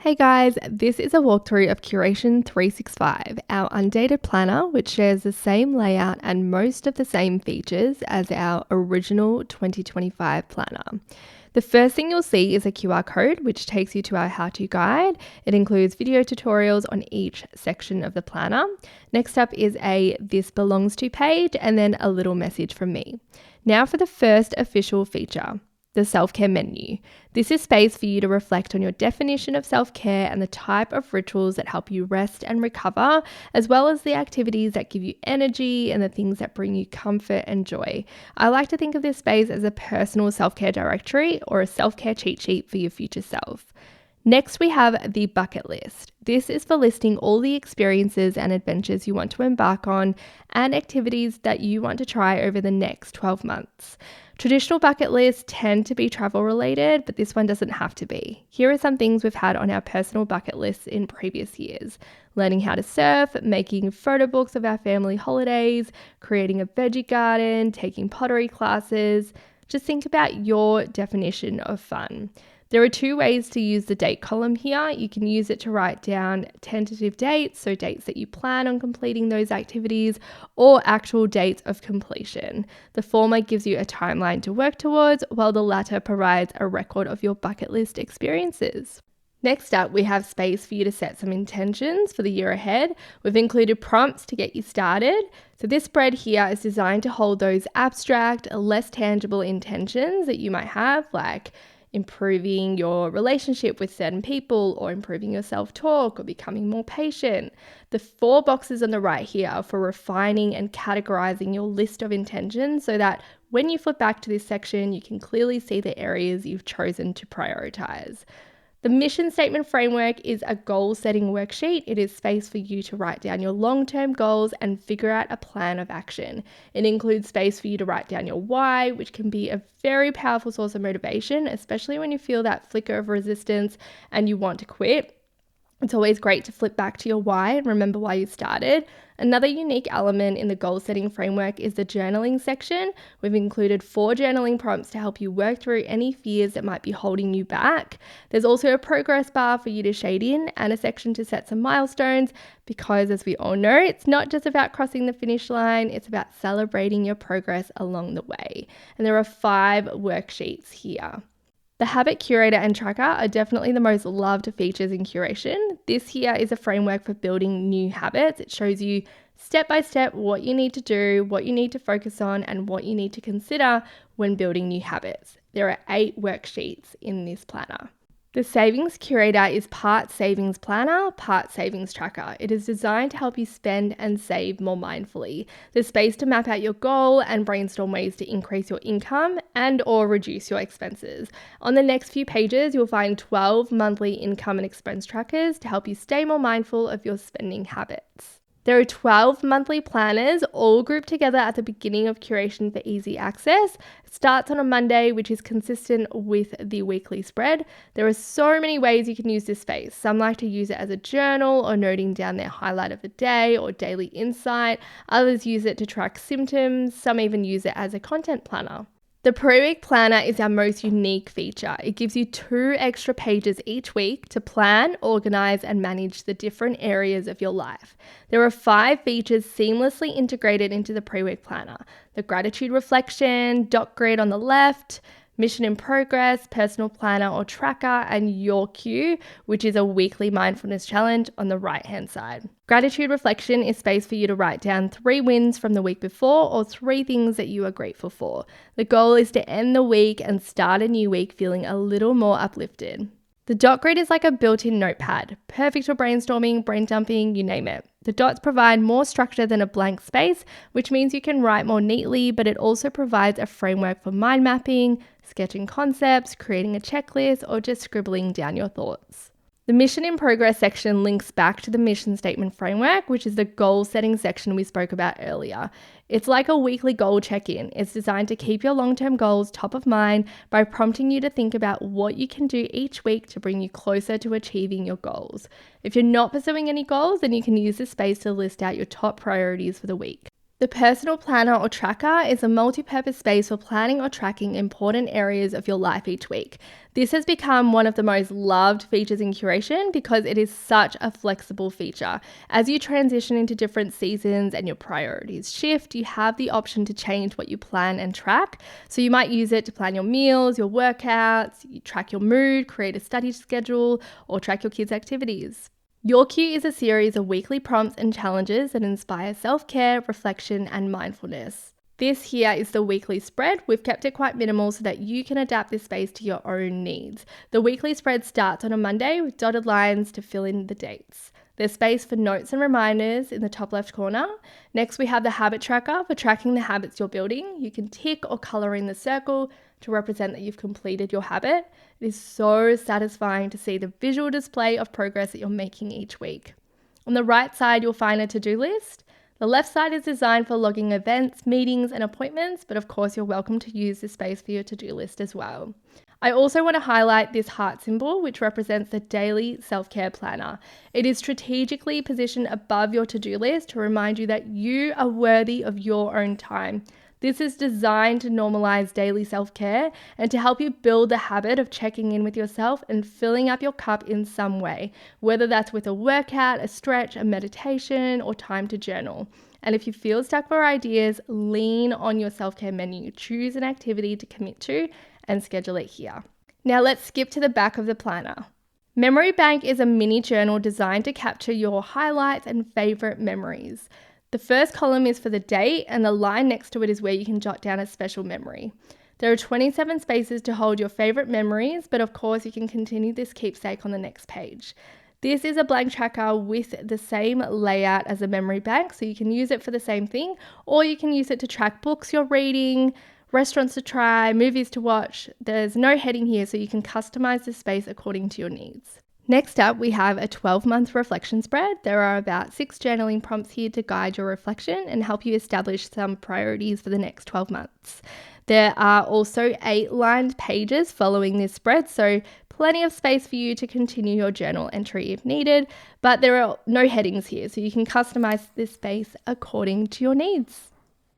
Hey guys, this is a walkthrough of Curation 365, our undated planner, which shares the same layout and most of the same features as our original 2025 planner. The first thing you'll see is a QR code, which takes you to our how-to guide. It includes video tutorials on each section of the planner. Next up is a This Belongs To page, and then a little message from me. Now for the first official feature, the self-care menu. This is space for you to reflect on your definition of self-care and the type of rituals that help you rest and recover, as well as the activities that give you energy and the things that bring you comfort and joy. I like to think of this space as a personal self-care directory or a self-care cheat sheet for your future self. Next, we have the bucket list. This is for listing all the experiences and adventures you want to embark on and activities that you want to try over the next 12 months. Traditional bucket lists tend to be travel related, but this one doesn't have to be. Here are some things we've had on our personal bucket lists in previous years. Learning how to surf, making photo books of our family holidays, creating a veggie garden, taking pottery classes. Just think about your definition of fun. There are two ways to use the date column here. You can use it to write down tentative dates, so dates that you plan on completing those activities, or actual dates of completion. The former gives you a timeline to work towards, while the latter provides a record of your bucket list experiences. Next up, we have space for you to set some intentions for the year ahead. We've included prompts to get you started. So this spread here is designed to hold those abstract, less tangible intentions that you might have, like improving your relationship with certain people or improving your self-talk or becoming more patient. The 4 boxes on the right here are for refining and categorizing your list of intentions so that when you flip back to this section, you can clearly see the areas you've chosen to prioritize. The mission statement framework is a goal-setting worksheet. It is space for you to write down your long-term goals and figure out a plan of action. It includes space for you to write down your why, which can be a very powerful source of motivation, especially when you feel that flicker of resistance and you want to quit. It's always great to flip back to your why and remember why you started. Another unique element in the goal setting framework is the journaling section. We've included 4 journaling prompts to help you work through any fears that might be holding you back. There's also a progress bar for you to shade in and a section to set some milestones because, as we all know, it's not just about crossing the finish line, it's about celebrating your progress along the way. And there are 5 worksheets here. The Habit Curator and Tracker are definitely the most loved features in Curation. This here is a framework for building new habits. It shows you step by step what you need to do, what you need to focus on, and what you need to consider when building new habits. There are 8 worksheets in this planner. The Savings Curator is part savings planner, part savings tracker. It is designed to help you spend and save more mindfully. There's space to map out your goal and brainstorm ways to increase your income and or reduce your expenses. On the next few pages, you'll find 12 monthly income and expense trackers to help you stay more mindful of your spending habits. There are 12 monthly planners all grouped together at the beginning of Curation for easy access. It starts on a Monday, which is consistent with the weekly spread. There are so many ways you can use this space. Some like to use it as a journal or noting down their highlight of the day or daily insight. Others use it to track symptoms. Some even use it as a content planner. The pre-week planner is our most unique feature. It gives you 2 extra pages each week to plan, organize, and manage the different areas of your life. There are 5 features seamlessly integrated into the pre-week planner: the gratitude reflection, dot grid on the left, mission in progress, personal planner or tracker, and your cue, which is a weekly mindfulness challenge on the right-hand side. Gratitude reflection is space for you to write down 3 wins from the week before or 3 things that you are grateful for. The goal is to end the week and start a new week feeling a little more uplifted. The dot grid is like a built-in notepad, perfect for brainstorming, brain dumping, you name it. The dots provide more structure than a blank space, which means you can write more neatly, but it also provides a framework for mind mapping, sketching concepts, creating a checklist, or just scribbling down your thoughts. The mission in progress section links back to the mission statement framework, which is the goal setting section we spoke about earlier. It's like a weekly goal check-in. It's designed to keep your long-term goals top of mind by prompting you to think about what you can do each week to bring you closer to achieving your goals. If you're not pursuing any goals, then you can use this space to list out your top priorities for the week. The personal planner or tracker is a multi-purpose space for planning or tracking important areas of your life each week. This has become one of the most loved features in Curation because it is such a flexible feature. As you transition into different seasons and your priorities shift, you have the option to change what you plan and track. So you might use it to plan your meals, your workouts, you track your mood, create a study schedule, or track your kids' activities. Your Cue is a series of weekly prompts and challenges that inspire self-care, reflection, and mindfulness. This here is the weekly spread. We've kept it quite minimal so that you can adapt this space to your own needs. The weekly spread starts on a Monday with dotted lines to fill in the dates. There's space for notes and reminders in the top left corner. Next, we have the habit tracker for tracking the habits you're building. You can tick or color in the circle to represent that you've completed your habit. It is so satisfying to see the visual display of progress that you're making each week. On the right side, you'll find a to-do list. The left side is designed for logging events, meetings, and appointments, but of course, you're welcome to use this space for your to-do list as well. I also want to highlight this heart symbol, which represents the daily self-care planner. It is strategically positioned above your to-do list to remind you that you are worthy of your own time. This is designed to normalize daily self-care and to help you build the habit of checking in with yourself and filling up your cup in some way, whether that's with a workout, a stretch, a meditation, or time to journal. And if you feel stuck for ideas, lean on your self-care menu. Choose an activity to commit to and schedule it here. Now let's skip to the back of the planner. Memory Bank is a mini journal designed to capture your highlights and favorite memories. The first column is for the date, and the line next to it is where you can jot down a special memory. There are 27 spaces to hold your favorite memories, but of course you can continue this keepsake on the next page. This is a blank tracker with the same layout as a memory bank, so you can use it for the same thing, or you can use it to track books you're reading, restaurants to try, movies to watch. There's no heading here, so you can customize this space according to your needs. Next up, we have a 12-month reflection spread. There are about 6 journaling prompts here to guide your reflection and help you establish some priorities for the next 12 months. There are also 8 lined pages following this spread, so plenty of space for you to continue your journal entry if needed, but there are no headings here, so you can customize this space according to your needs.